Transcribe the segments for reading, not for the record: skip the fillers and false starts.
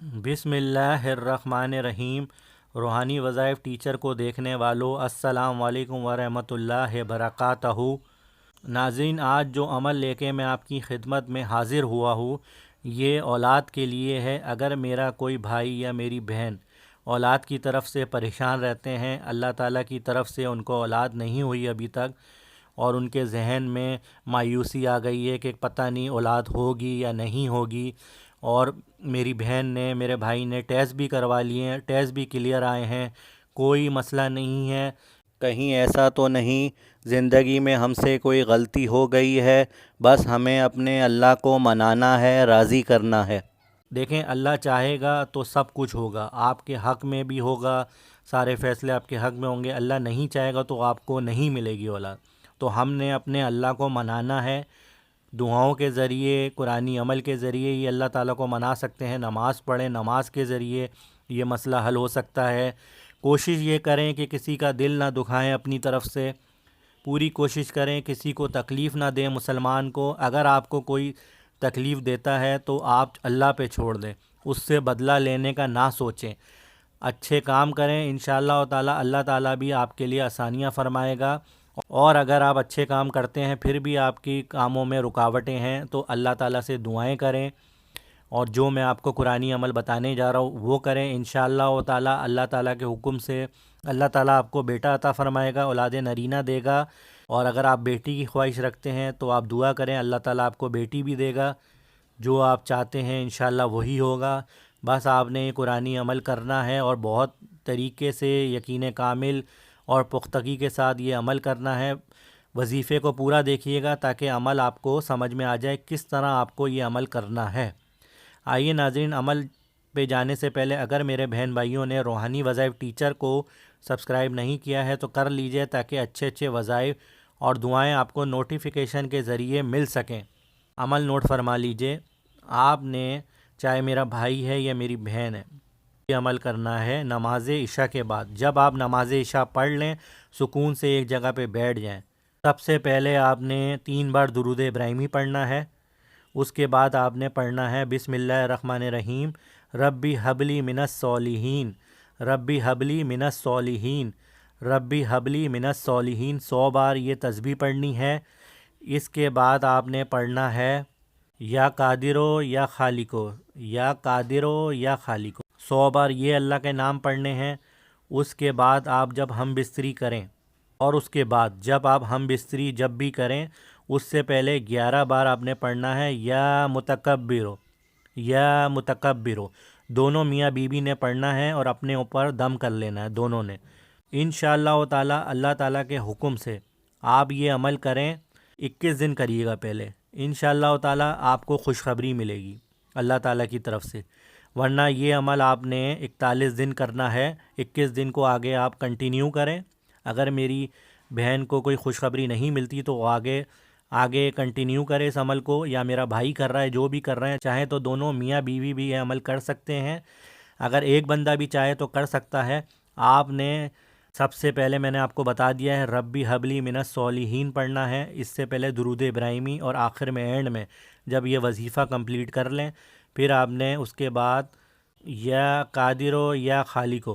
بسم اللہ الرحمن الرحیم۔ روحانی وظائف ٹیچر کو دیکھنے والوں السلام علیکم ورحمۃ اللہ وبرکاتہ۔ ناظرین، آج جو عمل لے کے میں آپ کی خدمت میں حاضر ہوا ہوں یہ اولاد کے لیے ہے۔ اگر میرا کوئی بھائی یا میری بہن اولاد کی طرف سے پریشان رہتے ہیں، اللہ تعالیٰ کی طرف سے ان کو اولاد نہیں ہوئی ابھی تک، اور ان کے ذہن میں مایوسی آ گئی ہے کہ پتہ نہیں اولاد ہوگی یا نہیں ہوگی، اور میری بہن نے میرے بھائی نے ٹیسٹ بھی کروا لیے ہیں، ٹیسٹ بھی کلیئر آئے ہیں، کوئی مسئلہ نہیں ہے، کہیں ایسا تو نہیں زندگی میں ہم سے کوئی غلطی ہو گئی ہے، بس ہمیں اپنے اللہ کو منانا ہے، راضی کرنا ہے۔ دیکھیں، اللہ چاہے گا تو سب کچھ ہوگا، آپ کے حق میں بھی ہوگا، سارے فیصلے آپ کے حق میں ہوں گے۔ اللہ نہیں چاہے گا تو آپ کو نہیں ملے گی اولاد۔ تو ہم نے اپنے اللہ کو منانا ہے، دعاؤں کے ذریعے، قرآنی عمل کے ذریعے یہ اللہ تعالیٰ کو منا سکتے ہیں۔ نماز پڑھیں، نماز کے ذریعے یہ مسئلہ حل ہو سکتا ہے۔ کوشش یہ کریں کہ کسی کا دل نہ دکھائیں، اپنی طرف سے پوری کوشش کریں کسی کو تکلیف نہ دیں مسلمان کو۔ اگر آپ کو کوئی تکلیف دیتا ہے تو آپ اللہ پہ چھوڑ دیں، اس سے بدلہ لینے کا نہ سوچیں، اچھے کام کریں، انشاءاللہ تعالیٰ اللہ تعالیٰ بھی آپ کے لیے آسانیاں فرمائے گا۔ اور اگر آپ اچھے کام کرتے ہیں پھر بھی آپ کی کاموں میں رکاوٹیں ہیں تو اللہ تعالیٰ سے دعائیں کریں، اور جو میں آپ کو قرآنی عمل بتانے جا رہا ہوں وہ کریں۔ انشاءاللہ تعالیٰ اللہ تعالیٰ کے حکم سے اللہ تعالیٰ آپ کو بیٹا عطا فرمائے گا، اولاد نرینہ دے گا۔ اور اگر آپ بیٹی کی خواہش رکھتے ہیں تو آپ دعا کریں، اللہ تعالیٰ آپ کو بیٹی بھی دے گا، جو آپ چاہتے ہیں انشاءاللہ وہی ہوگا۔ بس آپ نے قرآنی عمل کرنا ہے اور بہت طریقے سے یقین کامل اور پختگی کے ساتھ یہ عمل کرنا ہے۔ وظیفے کو پورا دیکھیے گا تاکہ عمل آپ کو سمجھ میں آ جائے کس طرح آپ کو یہ عمل کرنا ہے۔ آئیے ناظرین، عمل پہ جانے سے پہلے اگر میرے بہن بھائیوں نے روحانی وظائف ٹیچر کو سبسکرائب نہیں کیا ہے تو کر لیجئے تاکہ اچھے اچھے وظائف اور دعائیں آپ کو نوٹیفیکیشن کے ذریعے مل سکیں۔ عمل نوٹ فرما لیجئے، آپ نے چاہے میرا بھائی ہے یا میری بہن ہے، یہ عمل کرنا ہے نماز عشاء کے بعد۔ جب آپ نماز عشاء پڑھ لیں، سکون سے ایک جگہ پہ بیٹھ جائیں۔ سب سے پہلے آپ نے 3 بار درود ابراہیمی پڑھنا ہے، اس کے بعد آپ نے پڑھنا ہے بسم اللہ الرحمن الرحیم، ربی حبلی من الصالحین، ربی حبلی من الصالحین، ربی حبلی من الصالحین 100 بار یہ تسبیح پڑھنی ہے۔ اس کے بعد آپ نے پڑھنا ہے یا قادرو یا خالقو، یا قادرو یا خالقو 100 بار یہ اللہ کے نام پڑھنے ہیں۔ اس کے بعد آپ جب ہم بستری کریں، اور اس کے بعد جب آپ ہم بستری جب بھی کریں اس سے پہلے 11 بار آپ نے پڑھنا ہے یا متکبرو، یا متکبرو، دونوں میاں بیوی نے پڑھنا ہے اور اپنے اوپر دم کر لینا ہے دونوں نے۔ انشاءاللہ تعالیٰ اللہ تعالیٰ کے حکم سے آپ یہ عمل کریں، 21 دن کریے گا پہلے، انشاءاللہ تعالیٰ آپ کو خوشخبری ملے گی اللہ تعالیٰ کی طرف سے۔ ورنہ یہ عمل آپ نے 41 دن کرنا ہے، 21 دن کو آگے آپ کنٹینیو کریں۔ اگر میری بہن کو کوئی خوشخبری نہیں ملتی تو وہ آگے کنٹینیو کرے اس عمل کو، یا میرا بھائی کر رہا ہے، جو بھی کر رہے ہیں، چاہیں تو دونوں میاں بیوی بھی یہ عمل کر سکتے ہیں، اگر ایک بندہ بھی چاہے تو کر سکتا ہے۔ آپ نے سب سے پہلے میں نے آپ کو بتا دیا ہے ربی حبلی من الصالحین پڑھنا ہے، اس سے پہلے درود ابراہیمی، اور آخر میں اینڈ میں جب یہ وظیفہ کمپلیٹ کر لیں پھر آپ نے اس کے بعد یا قادرو یا خالقو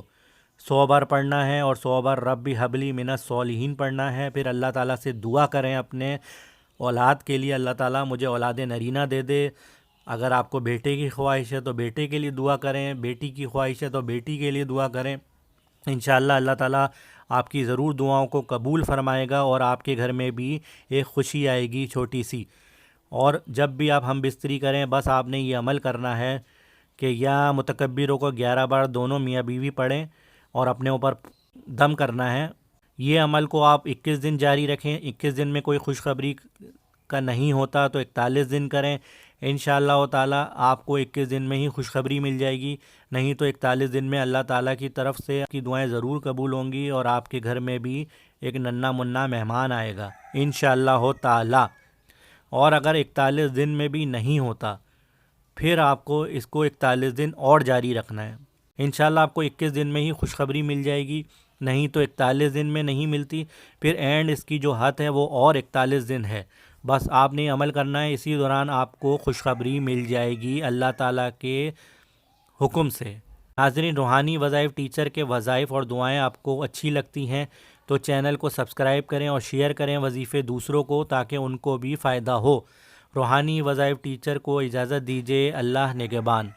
100 بار پڑھنا ہے، اور 100 بار ربی حبلی من الصالحین پڑھنا ہے۔ پھر اللہ تعالیٰ سے دعا کریں اپنے اولاد کے لیے، اللہ تعالیٰ مجھے اولاد نرینہ دے دے۔ اگر آپ کو بیٹے کی خواہش ہے تو بیٹے کے لیے دعا کریں، بیٹی کی خواہش ہے تو بیٹی کے لیے دعا کریں۔ انشاءاللہ اللہ تعالیٰ آپ کی ضرور دعاؤں کو قبول فرمائے گا، اور آپ کے گھر میں بھی ایک خوشی آئے گی چھوٹی سی۔ اور جب بھی آپ ہم بستری کریں بس آپ نے یہ عمل کرنا ہے کہ یا متکبروں کو 11 بار دونوں میاں بیوی پڑھیں اور اپنے اوپر دم کرنا ہے۔ یہ عمل کو آپ 21 دن جاری رکھیں، 21 دن میں کوئی خوشخبری کا نہیں ہوتا تو 41 دن کریں، انشاءاللہ تعالیٰ آپ کو 21 دن میں ہی خوشخبری مل جائے گی، نہیں تو 41 دن میں اللہ تعالیٰ کی طرف سے آپ کی دعائیں ضرور قبول ہوں گی، اور آپ کے گھر میں بھی ایک ننھا منا مہمان آئے گا انشاءاللہ تعالیٰ۔ اور اگر 41 دن میں بھی نہیں ہوتا پھر آپ کو اس کو 41 دن اور جاری رکھنا ہے، انشاءاللہ آپ کو 21 دن میں ہی خوشخبری مل جائے گی، نہیں تو 41 دن میں نہیں ملتی پھر اینڈ اس کی جو حد ہے وہ اور 41 دن ہے۔ بس آپ نے عمل کرنا ہے، اسی دوران آپ کو خوشخبری مل جائے گی اللہ تعالیٰ کے حکم سے۔ ناظرین، روحانی وظائف ٹیچر کے وظائف اور دعائیں آپ کو اچھی لگتی ہیں تو چینل کو سبسکرائب کریں اور شیئر کریں وظیفے دوسروں کو، تاکہ ان کو بھی فائدہ ہو۔ روحانی وظائف ٹیچر کو اجازت دیجیے۔ اللہ نگہبان۔